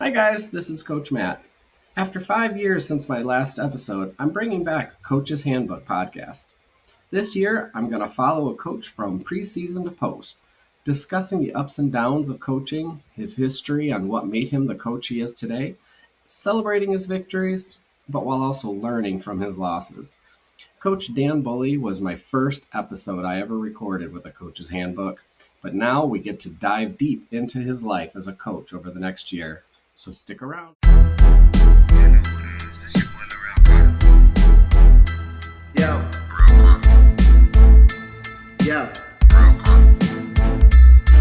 Hi guys, this is Coach Matt. After 5 years since my last episode, I'm bringing back Coaches Handbook podcast. This year, I'm going to follow a coach from preseason to post, discussing the ups and downs of coaching, his history on what made him the coach he is today, celebrating his victories, but while also learning from his losses. Coach Dan Bulley was my first episode I ever recorded with a Coach's Handbook, but now we get to dive deep into his life as a coach over the next year. So stick around. Yo. Yo.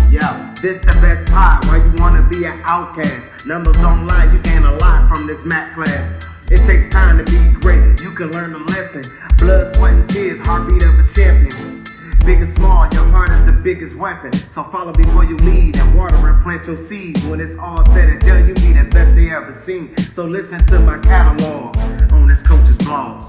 Yo, this the best part, why you wanna be an outcast. Numbers don't lie, you gain a lot from this math class. It takes time to be great, you can learn a lesson. Blood, sweat, and tears, heartbeat of a champion. Big or small, your heart is the biggest weapon. So follow before you lead and water and plant your seeds. When it's all said and done, you be the best they ever seen. So listen to my catalog on this coach's blog.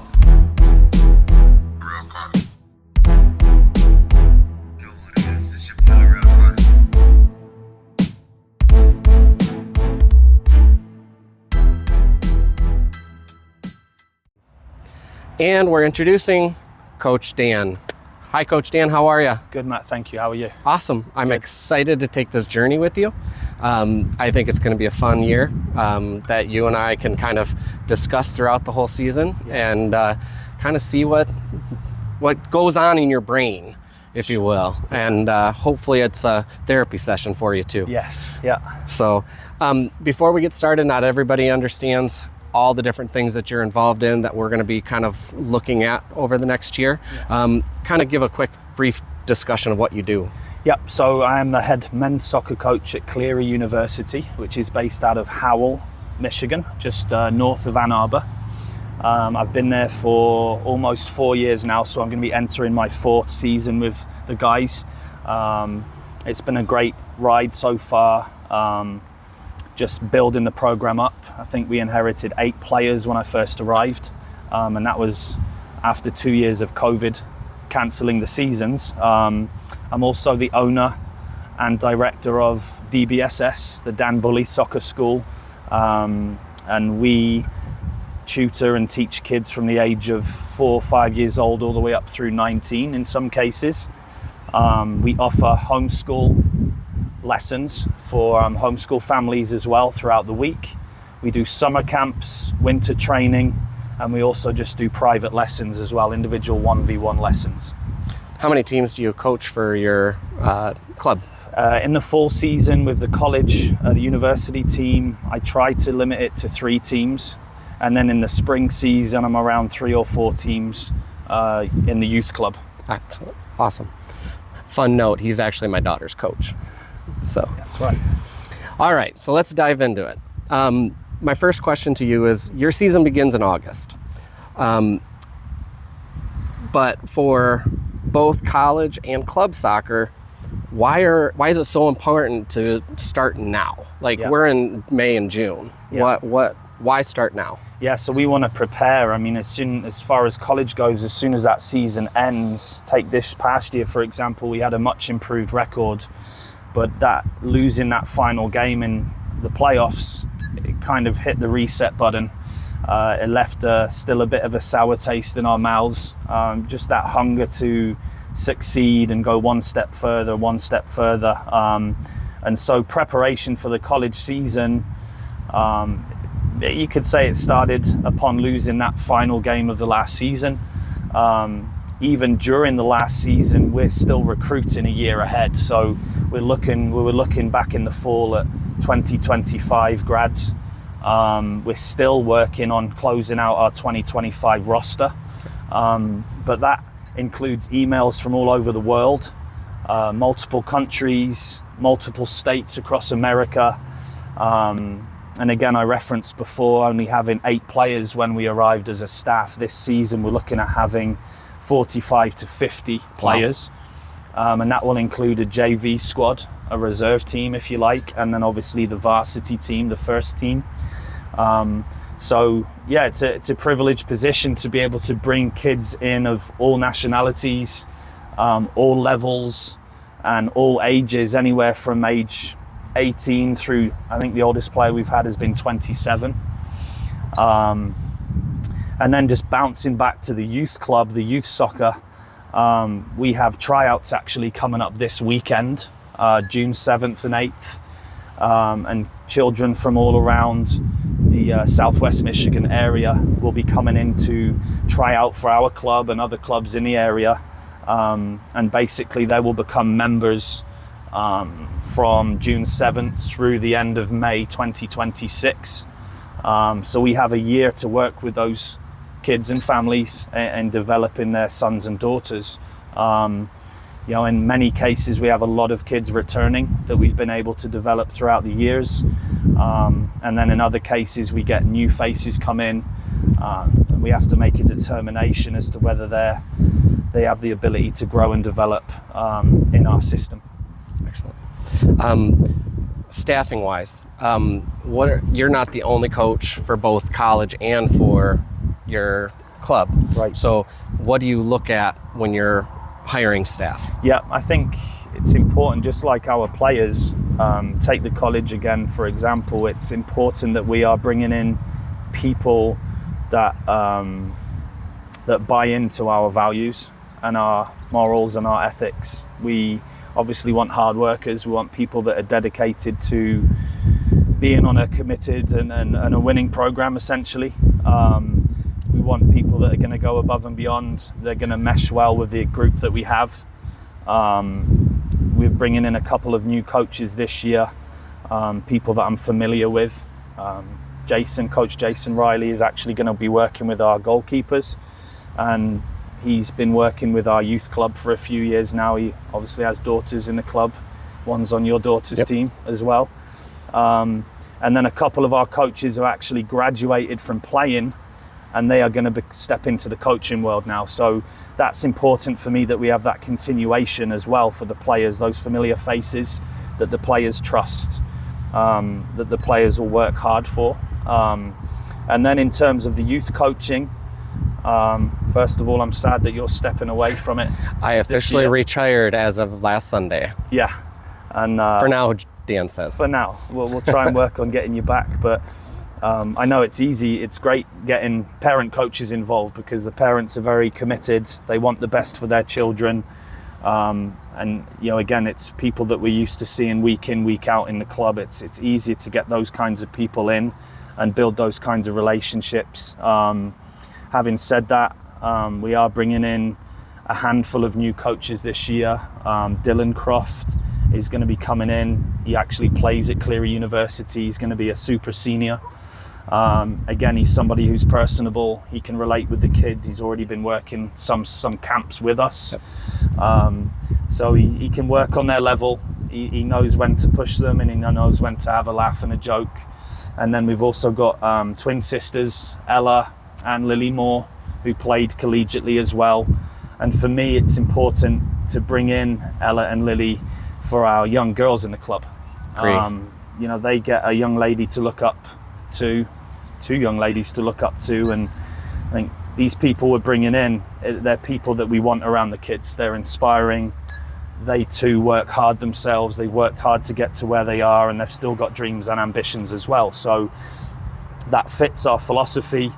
And we're introducing Coach Dan. Hi, Coach Dan. How are you? Good, Matt. Thank you. How are you? Awesome. I'm excited to take this journey with you. I think it's going to be a fun year that you and I can kind of discuss throughout the whole season and kind of see what goes on in your brain, if you will. And hopefully it's a therapy session for you too. Yes. Yeah. So before we get started, not everybody understands all the different things that you're involved in that we're going to be kind of looking at over the next year. Kind of give a quick, brief discussion of what you do. Yep. So I am the head men's soccer coach at Cleary University, which is based out of Howell, Michigan, just north of Ann Arbor. I've been there for almost 4 years now, so I'm going to be entering my 4th season with the guys. It's been a great ride so far. Just building the program up. I think we inherited 8 players when I first arrived, and that was after 2 years of COVID cancelling the seasons. I'm also the owner and director of DBSS, the Dan Bulley Soccer School, and we tutor and teach kids from the age of 4 or 5 years old all the way up through 19 in some cases. We offer homeschool lessons for homeschool families as well throughout the week. We do summer camps, winter training, and we also just do private lessons as well, individual 1v1 lessons. How many teams do you coach for your club? In the fall season with the college, the university team, I try to limit it to 3 teams. And then in the spring season, I'm around 3 or 4 teams in the youth club. Excellent. Awesome. Fun note, he's actually my daughter's coach. So That's right. All right, so let's dive into it. My first question to you is, your season begins in August. But for both college and club soccer, why is it so important to start now? We're in May and June. Yeah. Why start now? Yeah, so we want to prepare. I mean, as far as college goes, as soon as that season ends, take this past year, for example, we had a much improved record. But that losing that final game in the playoffs, it kind of hit the reset button. It left still a bit of a sour taste in our mouths. Just that hunger to succeed and go one step further. And so preparation for the college season, you could say it started upon losing that final game of the last season. Even during the last season, we're still recruiting a year ahead. So we were looking back in the fall at 2025 grads. We're still working on closing out our 2025 roster. But that includes emails from all over the world, multiple countries, multiple states across America. And again, I referenced before only having 8 players when we arrived as a staff. This season, we're looking at having 45 to 50 players. Wow. And that will include a JV squad, a reserve team, if you like, and then obviously the varsity team, the first team. So yeah, it's a privileged position to be able to bring kids in of all nationalities, all levels, and all ages, anywhere from age 18 through, I think the oldest player we've had has been 27. And then just bouncing back to the youth club, the youth soccer, we have tryouts actually coming up this weekend, June 7th and 8th. And children from all around the Southwest Michigan area will be coming in to try out for our club and other clubs in the area. And basically they will become members from June 7th through the end of May 2026. So we have a year to work with those kids and families and developing their sons and daughters. In many cases we have a lot of kids returning that we've been able to develop throughout the years. And then in other cases we get new faces come in, and we have to make a determination as to whether they have the ability to grow and develop in our system. Excellent. Staffing wise, you're not the only coach for both college and for your club, right? So what do you look at when you're hiring staff? Yeah, I think it's important, just like our players, take the college again for example, it's important that we are bringing in people that that buy into our values and our morals and our ethics. We obviously want hard workers, we want people that are dedicated to being on a committed and a winning program essentially. We want people that are going to go above and beyond, they're going to mesh well with the group that we have. We're bringing in a couple of new coaches this year, people that I'm familiar with. Coach Jason Riley is actually going to be working with our goalkeepers, and he's been working with our youth club for a few years now. He obviously has daughters in the club. One's on your daughter's team as well. And then a couple of our coaches are actually graduated from playing, and they are going to step into the coaching world now. So that's important for me, that we have that continuation as well for the players, those familiar faces that the players trust, that the players will work hard for. And then in terms of the youth coaching, first of all, I'm sad that you're stepping away from it. I officially retired as of last Sunday. Yeah. And for now, Dan says. For now. We'll try and work on getting you back. But I know it's easy. It's great getting parent coaches involved because the parents are very committed. They want the best for their children. And again, it's people that we're used to seeing week in, week out in the club. It's easier to get those kinds of people in and build those kinds of relationships. Having said that, we are bringing in a handful of new coaches this year. Dylan Croft is going to be coming in. He actually plays at Cleary University. He's going to be a super senior. Again, he's somebody who's personable. He can relate with the kids. He's already been working some camps with us. So he can work on their level. He knows when to push them, and he knows when to have a laugh and a joke. And then we've also got twin sisters, Ella and Lily Moore, who played collegiately as well. And for me, it's important to bring in Ella and Lily for our young girls in the club. They get a young lady to look up to, two young ladies to look up to, and I think these people we're bringing in, they're people that we want around the kids. They're inspiring. They too work hard themselves. They've worked hard to get to where they are, and they've still got dreams and ambitions as well. So that fits our philosophy.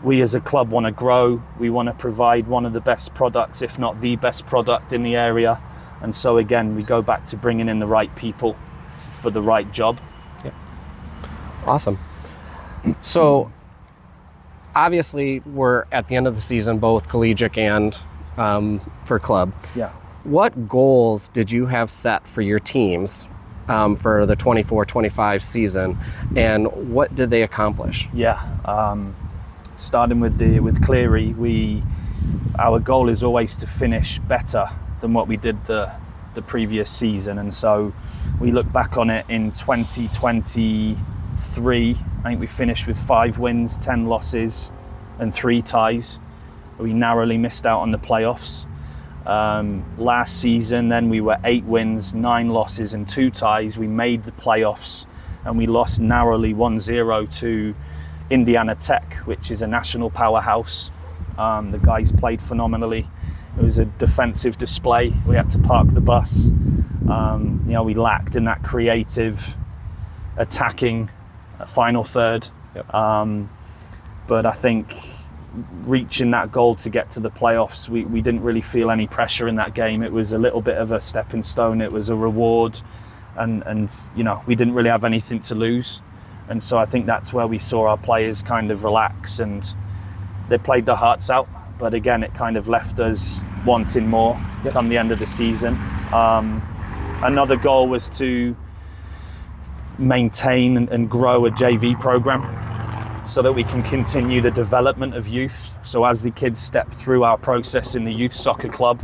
We as a club want to grow. We want to provide one of the best products, if not the best product in the area. And so again, we go back to bringing in the right people for the right job. Yeah. Awesome. So obviously we're at the end of the season, both collegiate and for club. Yeah. What goals did you have set for your teams for the 24-25 season, and what did they accomplish? Yeah. Starting with Cleary, our goal is always to finish better than what we did the previous season, and so we look back on it in 2023. I think we finished with 5 wins, 10 losses, and 3 ties. We narrowly missed out on the playoffs. Last season, then we were 8 wins, 9 losses, and 2 ties. We made the playoffs, and we lost narrowly 1-0 to Indiana Tech, which is a national powerhouse. The guys played phenomenally It was a defensive display. We had to park the bus. We lacked in that creative, attacking final third. Yep. But I think reaching that goal to get to the playoffs, we didn't really feel any pressure in that game. It was a little bit of a stepping stone. It was a reward, and we didn't really have anything to lose. And so I think that's where we saw our players kind of relax, and they played their hearts out. But again, it kind of left us wanting more come the end of the season. Another goal was to maintain and grow a JV program so that we can continue the development of youth. So as the kids step through our process in the youth soccer club,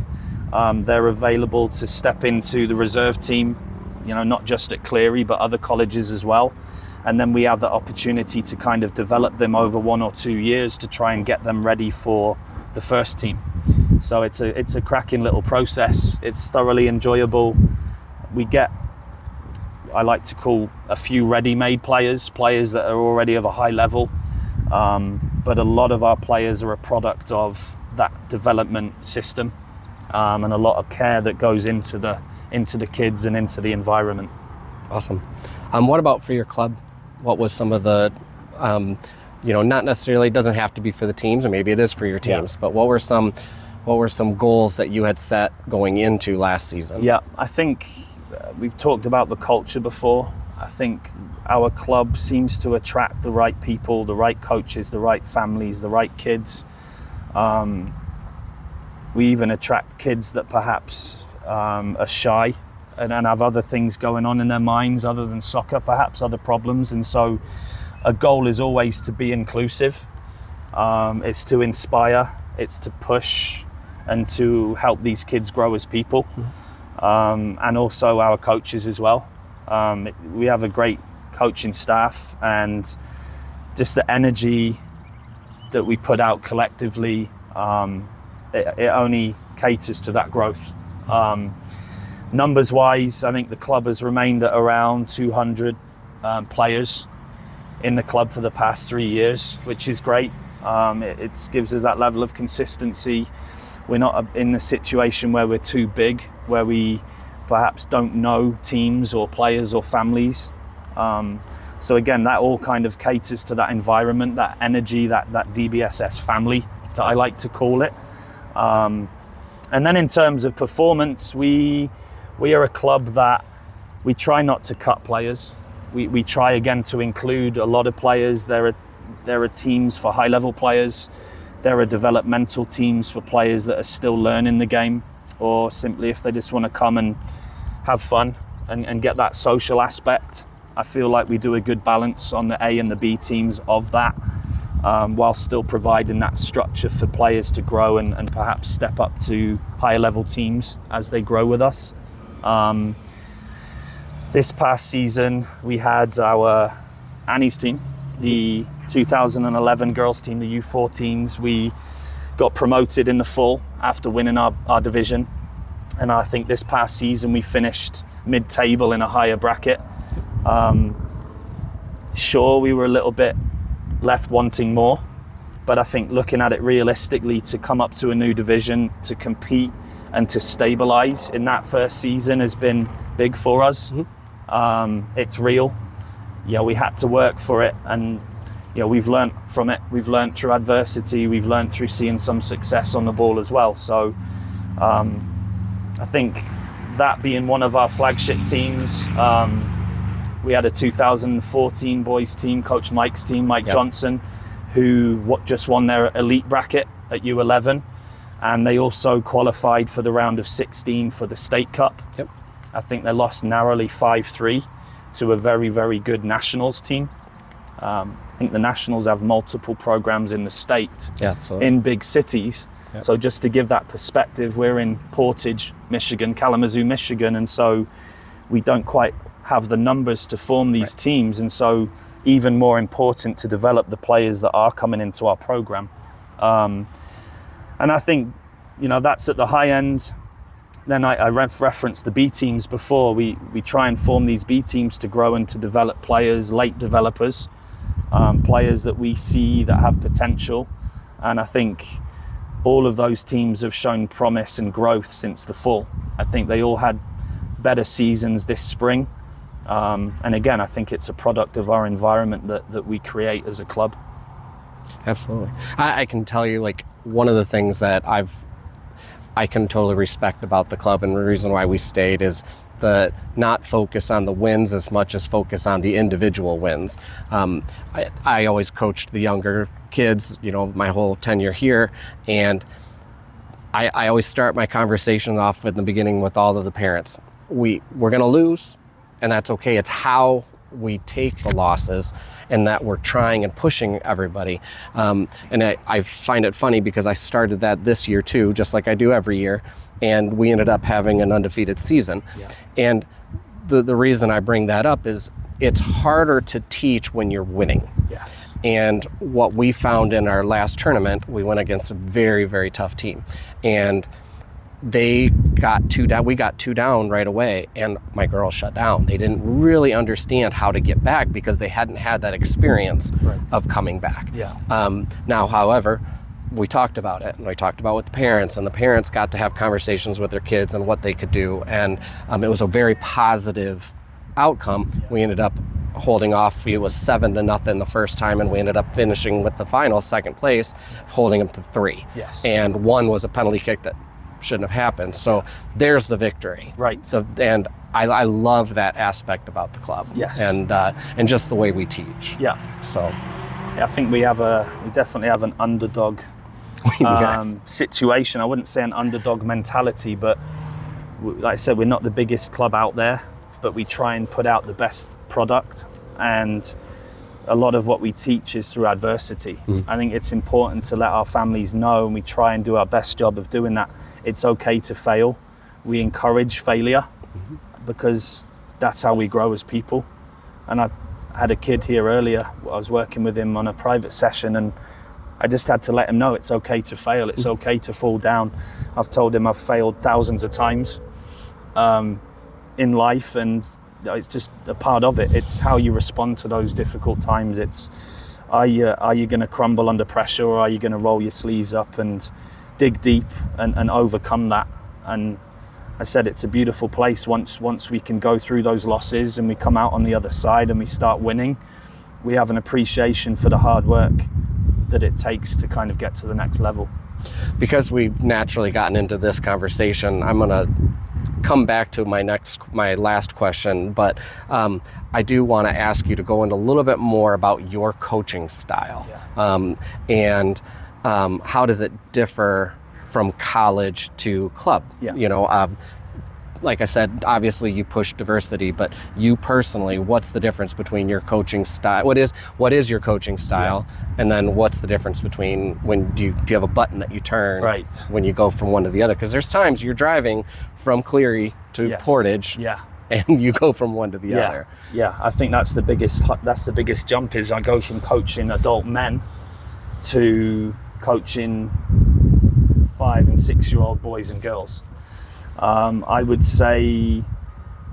they're available to step into the reserve team, not just at Cleary, but other colleges as well. And then we have the opportunity to kind of develop them over 1 or 2 years to try and get them ready for the first team. So it's a cracking little process. It's thoroughly enjoyable. We get, I like to call, a few ready-made players that are already of a high level. But a lot of our players are a product of that development system, and a lot of care that goes into the kids and into the environment. Awesome. What about for your club? What was some of the, not necessarily, it doesn't have to be for the teams, or maybe it is for your teams, but what were some goals that you had set going into last season? Yeah, I think we've talked about the culture before. I think our club seems to attract the right people, the right coaches, the right families, the right kids. We even attract kids that perhaps are shy and have other things going on in their minds other than soccer, perhaps other problems. And so a goal is always to be inclusive. It's to inspire, it's to push, and to help these kids grow as people. And also our coaches as well. We have a great coaching staff, and just the energy that we put out collectively, it only caters to that growth. Numbers wise, I think the club has remained at around 200 players in the club for the past 3 years, which is great. It gives us that level of consistency. We're not in the situation where we're too big, where we perhaps don't know teams or players or families. So again, that all kind of caters to that environment, that energy, that DBSS family that I like to call it. And then in terms of performance, we are a club that we try not to cut players. We try again to include a lot of players. There are teams for high level players. There are developmental teams for players that are still learning the game, or simply if they just want to come and have fun and get that social aspect. I feel like we do a good balance on the A and the B teams of that, while still providing that structure for players to grow and perhaps step up to higher level teams as they grow with us. This past season, we had our Annie's team, the 2011 girls team, the U14s. We got promoted in the fall after winning our division. And I think this past season, we finished mid-table in a higher bracket. Sure, we were a little bit left wanting more, but I think looking at it realistically, to come up to a new division, to compete and to stabilize in that first season has been big for us. It's real. We had to work for it, and we've learned from it. We've learned through adversity. We've learned through seeing some success on the ball as well. So I think that being one of our flagship teams, we had a 2014 boys team, Coach Mike's team, Mike Johnson, who just won their elite bracket at U11, and they also qualified for the round of 16 for the State Cup. I think they lost narrowly 5-3 to a very, very good Nationals team. I think the Nationals have multiple programs in the state, in big cities. So just to give that perspective, we're in Portage, Michigan, Kalamazoo, Michigan, and so we don't quite have the numbers to form these teams, and so even more important to develop the players that are coming into our program. And I think, that's at the high end. Then I referenced the B teams before. We try and form these B teams to grow and to develop players, late developers, players that we see that have potential. And I think all of those teams have shown promise and growth since the fall. I think they all had better seasons this spring. And again, I think it's a product of our environment that we create as a club. Absolutely. I can tell you, like, one of the things that I can totally respect about the club, and the reason why we stayed, is the not focus on the wins as much as focus on the individual wins. I always coached the younger kids, my whole tenure here, and I always start my conversation off in the beginning with all of the parents. We're going to lose, and that's okay. It's how we take the losses, and that we're trying and pushing everybody. And I find it funny because I started that this year too, just like I do every year, and we ended up having an undefeated season. Yeah. And the reason I bring that up is it's harder to teach when you're winning. Yes. And what we found in our last tournament, we went against a very, very tough team, and we got two down right away, and my girls shut down. They didn't really understand how to get back because they hadn't had that experience of coming back. Yeah. Now, however, we talked about it, and we talked about with the parents, and the parents got to have conversations with their kids and what they could do, and it was a very positive outcome. Yeah. We ended up holding off. It was 7-0 the first time, and we ended up finishing with the final second place, holding them to 3. Yes. And one was a penalty kick that shouldn't have happened. So there's the victory. Right. And I love that aspect about the club. Yes. And just the way we teach. Yeah. So yeah, I think we definitely have an underdog yes. situation. I wouldn't say an underdog mentality, but like I said, we're not the biggest club out there, but we try and put out the best product, and a lot of what we teach is through adversity. I think it's important to let our families know, and we try and do our best job of doing that. It's okay to fail. We encourage failure because that's how we grow as people. And I had a kid here earlier. I was working with him on a private session, and I just had to let him know it's okay to fail. It's okay to fall down. I've told him I've failed thousands of times in life, and it's just a part of it. It's how you respond to those difficult times. It's are you going to crumble under pressure, or are you going to roll your sleeves up and dig deep and overcome that? And I said it's a beautiful place once we can go through those losses and we come out on the other side and we start winning. We have an appreciation for the hard work that it takes to kind of get to the next level. Because we've naturally gotten into this conversation, I'm going to come back to my last question, but I do want to ask you to go into a little bit more about your coaching style. Yeah. And how does it differ from college to club? Yeah. Like I said, obviously you push diversity, but you personally, what's the difference between your coaching style? What is your coaching style? Yeah. And then what's the difference between when do you have a button that you turn when you go from one to the other? Because there's times you're driving from Cleary to Portage, and you go from one to the other. Yeah, I think that's the biggest jump. Is I go from coaching adult men to coaching 5 and 6 year old boys and girls. I would say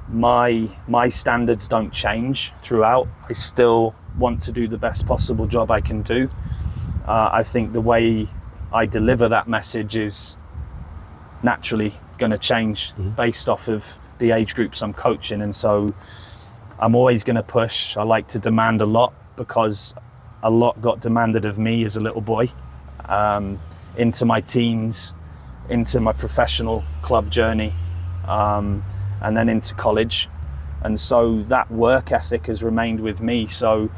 my standards don't change throughout. I still want to do the best possible job I can do. I think the way I deliver that message is naturally going to change based off of the age groups I'm coaching. And so I'm always going to push. I like to demand a lot because a lot got demanded of me as a little boy, into my teens, into my professional club journey, and then into college. And so that work ethic has remained with me. So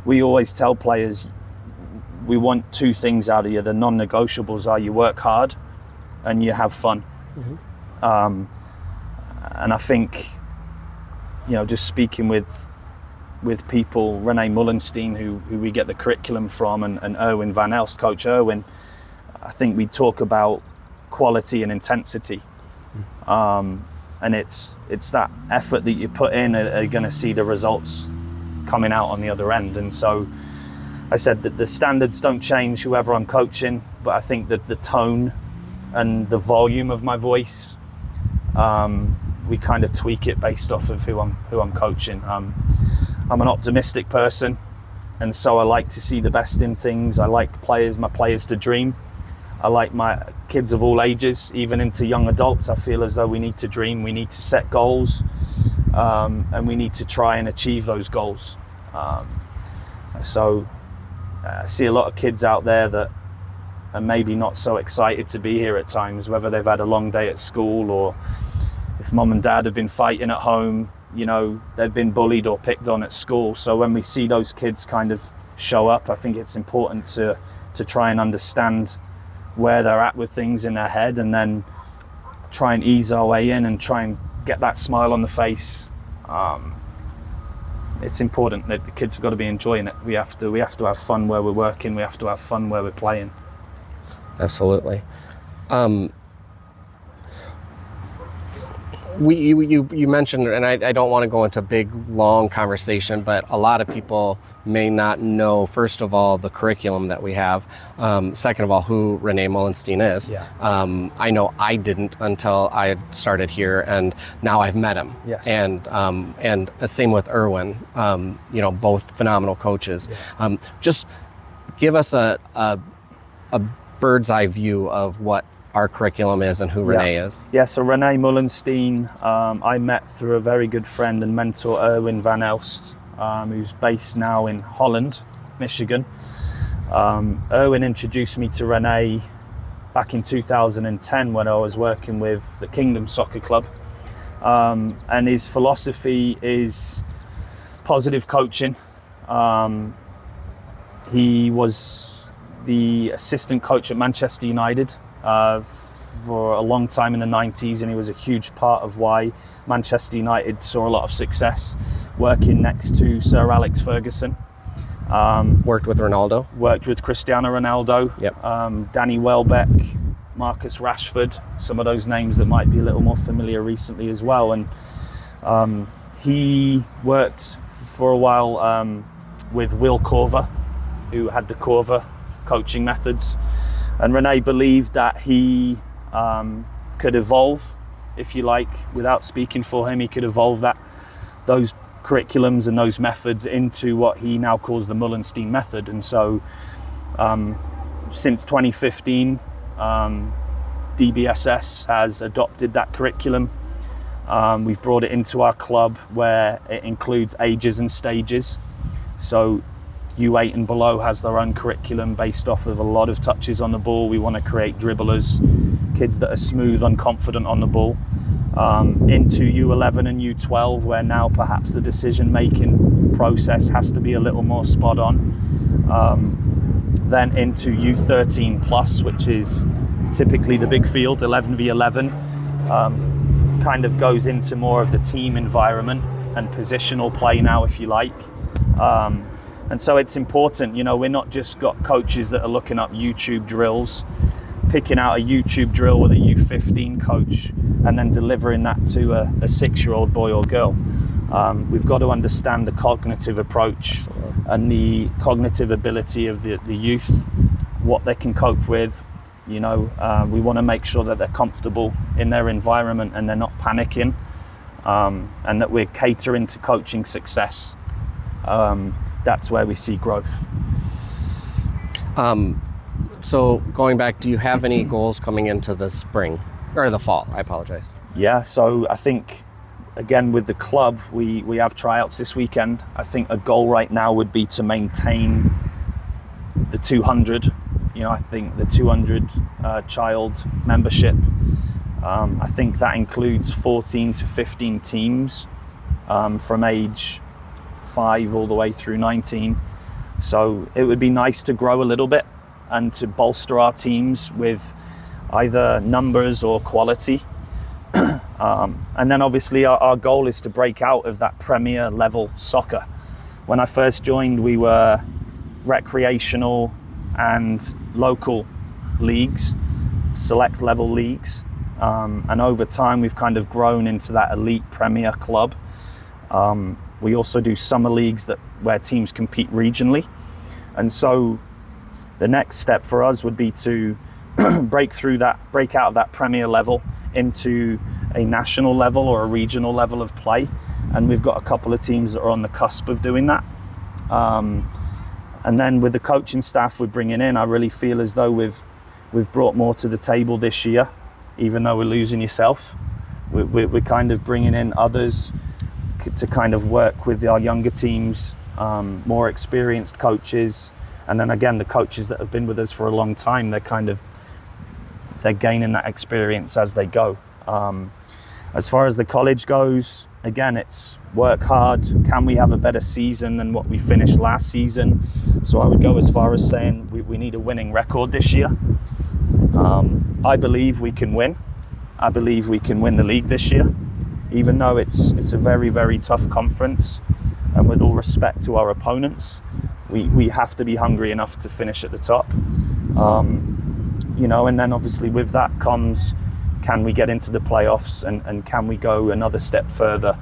we always tell players, we want 2 things out of you. The non-negotiables are you work hard and you have fun. And I think, just speaking with people, Renee Mullenstein, who we get the curriculum from, and Erwin Van Elst, Coach Erwin, I think we talk about quality and intensity. And it's that effort that you put in are going to see the results coming out on the other end. And so I said that the standards don't change whoever I'm coaching, but I think that the tone and the volume of my voice, we kind of tweak it based off of who I'm coaching. I'm an optimistic person, and so I like to see the best in things. I like my players to dream. I like my kids of all ages, even into young adults. I feel as though we need to dream, we need to set goals, and we need to try and achieve those goals. So I see a lot of kids out there that are maybe not so excited to be here at times, whether they've had a long day at school or if mum and dad have been fighting at home, you know, they've been bullied or picked on at school. So when we see those kids kind of show up, I think it's important to try and understand where they're at with things in their head, and then try and ease our way in and try and get that smile on the face. It's important that the kids have got to be enjoying it. We have to have fun where we're working. We have to have fun where we're playing. Absolutely. You mentioned, and I don't want to go into a big, long conversation, but a lot of people may not know, first of all, the curriculum that we have. Second of all, who Renee Mullenstein is. Yeah. I know I didn't until I had started here, and now I've met him. Yes. And same with Erwin. You know, both phenomenal coaches. Yeah. Just give us a bird's eye view of what our curriculum is and who Renee is. Yeah, so Renee Mullenstein, I met through a very good friend and mentor, Erwin van Elst, who's based now in Holland, Michigan. Erwin introduced me to Renee back in 2010 when I was working with the Kingdom Soccer Club. And his philosophy is positive coaching. He was the assistant coach at Manchester United for a long time in the 90s, and he was a huge part of why Manchester United saw a lot of success, working next to Sir Alex Ferguson. Worked with Ronaldo. Worked with Cristiano Ronaldo. Yep. Danny Welbeck, Marcus Rashford, some of those names that might be a little more familiar recently as well. And he worked for a while with Will Corver, who had the Corver coaching methods. And Renee believed that he could evolve, if you like, without speaking for him, he could evolve those curriculums and those methods into what he now calls the Mullenstein method. And so since 2015, DBSS has adopted that curriculum. We've brought it into our club where it includes ages and stages. So U8 and below has their own curriculum based off of a lot of touches on the ball. We want to create dribblers, kids that are smooth and confident on the ball. Into U11 and U12, where now perhaps the decision-making process has to be a little more spot on. Then into U13 plus, which is typically the big field, 11v11, kind of goes into more of the team environment and positional play now, if you like. And so it's important, you know, we're not just got coaches that are looking up YouTube drills, picking out a YouTube drill with a U15 coach and then delivering that to a 6-year-old boy or girl. We've got to understand the cognitive approach. Absolutely. And the cognitive ability of the youth, what they can cope with. You know, we want to make sure that they're comfortable in their environment and they're not panicking, and that we're catering to coaching success. That's where we see growth. So going back, do you have any goals coming into the spring or the fall? I apologize. Yeah, so I think, again, with the club, we have tryouts this weekend. I think a goal right now would be to maintain the 200. You know, I think the 200 child membership. I think that includes 14 to 15 teams from age 5 all the way through 19. So it would be nice to grow a little bit and to bolster our teams with either numbers or quality. And then obviously our goal is to break out of that Premier level soccer. When I first joined, we were recreational and local leagues, select level leagues. And over time, we've kind of grown into that elite Premier club. We also do summer leagues where teams compete regionally. And so the next step for us would be to break out of that Premier level into a national level or a regional level of play. And we've got a couple of teams that are on the cusp of doing that. And then with the coaching staff we're bringing in, I really feel as though we've brought more to the table this year, even though we're losing yourself. We're kind of bringing in others to kind of work with our younger teams, more experienced coaches, and then again the coaches that have been with us for a long time, they're gaining that experience as they go. As far as the college goes, again, it's work hard. Can we have a better season than what we finished last season? So I would go as far as saying we need a winning record this year. I believe we can win. I believe we can win the league this year, even though it's a very, very tough conference. And with all respect to our opponents, we have to be hungry enough to finish at the top. And then obviously with that comes, can we get into the playoffs and can we go another step further,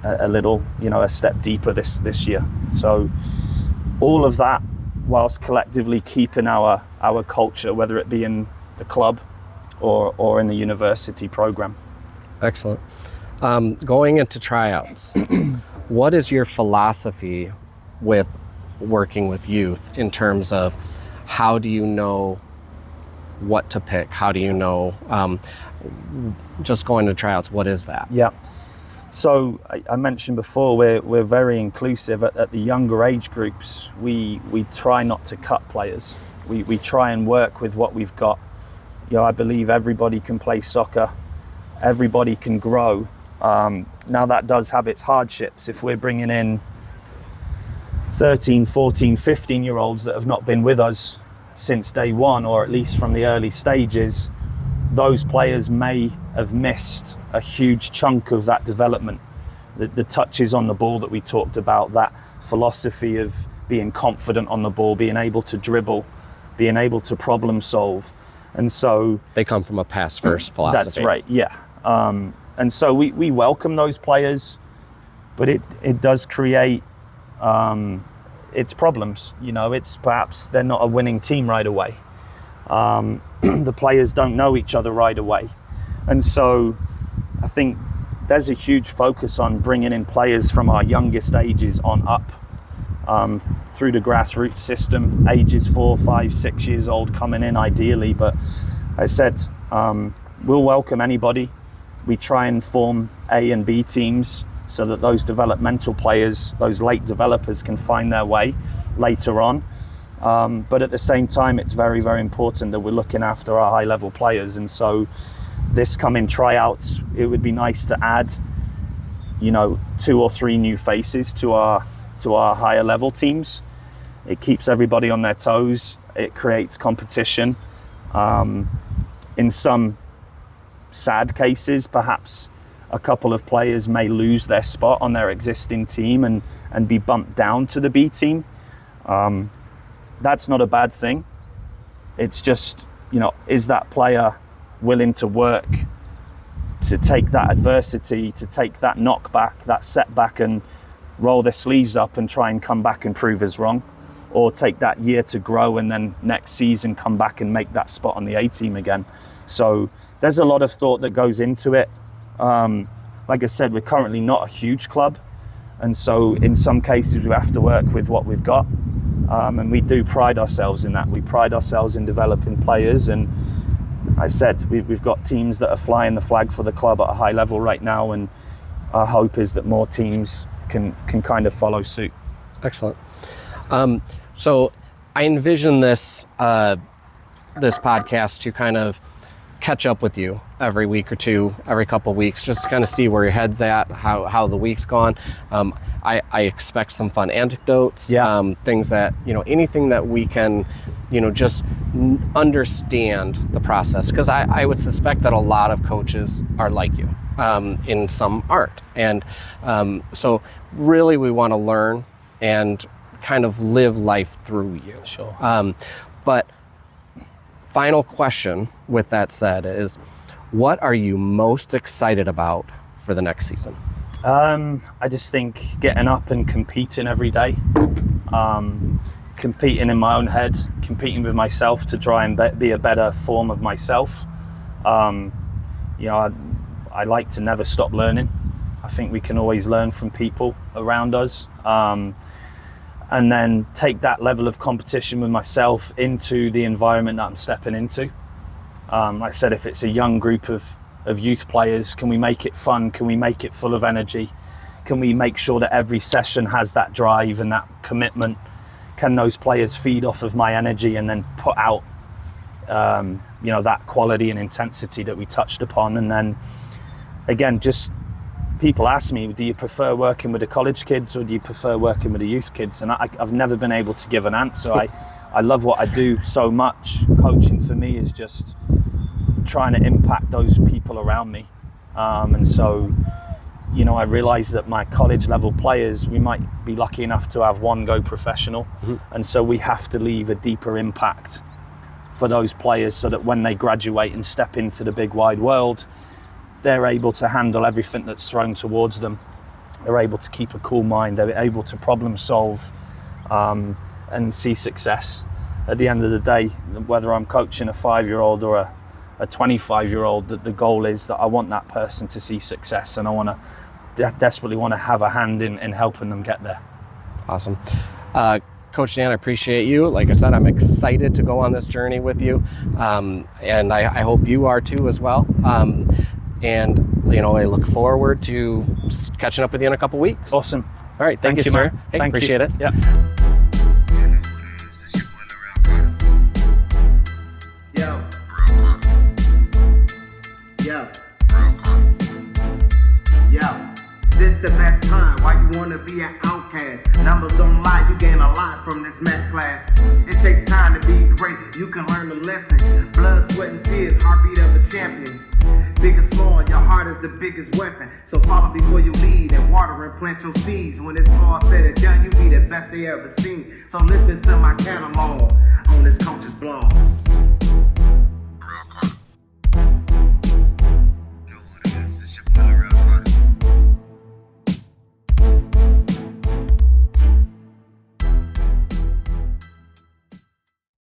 a step deeper this year? So all of that, whilst collectively keeping our culture, whether it be in the club or in the university program. Excellent. Going into tryouts, what is your philosophy with working with youth in terms of how do you know what to pick? How do you know, just going to tryouts, what is that? Yeah. So I mentioned before, we're very inclusive at the younger age groups. We try not to cut players. We try and work with what we've got. I believe everybody can play soccer. Everybody can grow. Now that does have its hardships. If we're bringing in 13, 14, 15-year-olds that have not been with us since day one, or at least from the early stages, those players may have missed a huge chunk of that development. The touches on the ball that we talked about, that philosophy of being confident on the ball, being able to dribble, being able to problem solve. And so they come from a pass first philosophy. That's right, yeah. And so we welcome those players, but it does create its problems. It's perhaps they're not a winning team right away. The players don't know each other right away. And so I think there's a huge focus on bringing in players from our youngest ages on up, through the grassroots system, ages 4, 5, 6 years old coming in ideally. But I said, we'll welcome anybody. We try and form A and B teams so that those developmental players, those late developers, can find their way later on. But at the same time, it's very, very important that we're looking after our high level players. And so this coming tryouts, it would be nice to add, 2 or 3 new faces to our higher level teams. It keeps everybody on their toes. It creates competition. In some sad cases, perhaps a couple of players may lose their spot on their existing team and be bumped down to the B team. That's not a bad thing. It's just, is that player willing to work to take that adversity, to take that knockback, that setback, and roll their sleeves up and try and come back and prove us wrong? Or take that year to grow and then next season come back and make that spot on the A team again. So there's a lot of thought that goes into it. Like I said, we're currently not a huge club. And so in some cases we have to work with what we've got. And we do pride ourselves in that. We pride ourselves in developing players. And I said, we've got teams that are flying the flag for the club at a high level right now. And our hope is that more teams can kind of follow suit. Excellent. So I envision this podcast to kind of catch up with you every week or two, every couple of weeks, just to kind of see where your head's at, how the week's gone. I expect some fun anecdotes, things that, anything that we can, just understand the process. Because I would suspect that a lot of coaches are like you, in some art. And so really we want to learn and kind of live life through you. Sure. But final question with that said is, what are you most excited about for the next season? I just think getting up and competing every day, competing in my own head, competing with myself to try and be a better form of myself. I like to never stop learning. I think we can always learn from people around us. and then take that level of competition with myself into the environment that I'm stepping into. Like I said, if it's a young group of youth players, can we make it fun? Can we make it full of energy? Can we make sure that every session has that drive and that commitment? Can those players feed off of my energy and then put out that quality and intensity that we touched upon? And then again, just people ask me, do you prefer working with the college kids or do you prefer working with the youth kids? And I've never been able to give an answer. I love what I do so much. Coaching for me is just trying to impact those people around me. And so, I realize that my college level players, we might be lucky enough to have one go professional. And so we have to leave a deeper impact for those players so that when they graduate and step into the big wide world, they're able to handle everything that's thrown towards them. They're able to keep a cool mind. They're able to problem solve and see success. At the end of the day, whether I'm coaching a 5-year-old or a 25-year-old, the goal is that I want that person to see success, and I desperately want to have a hand in helping them get there. Awesome. Coach Dan, I appreciate you. Like I said, I'm excited to go on this journey with you, and I hope you are too as well. And I look forward to catching up with you in a couple weeks. Awesome. All right. Thank you, sir. Man. Hey, Thank appreciate you. it. Yeah. This the best time. Why you wanna be an outcast? Numbers don't lie, you gain a lot from this math class. It takes time to be great, you can learn the lesson. Blood, sweat, and tears, heartbeat of a champion. Big or small, your heart is the biggest weapon. So follow before you lead and water and plant your seeds. When it's all said and done, you be the best they ever seen. So listen to my catalog on this coach's blog.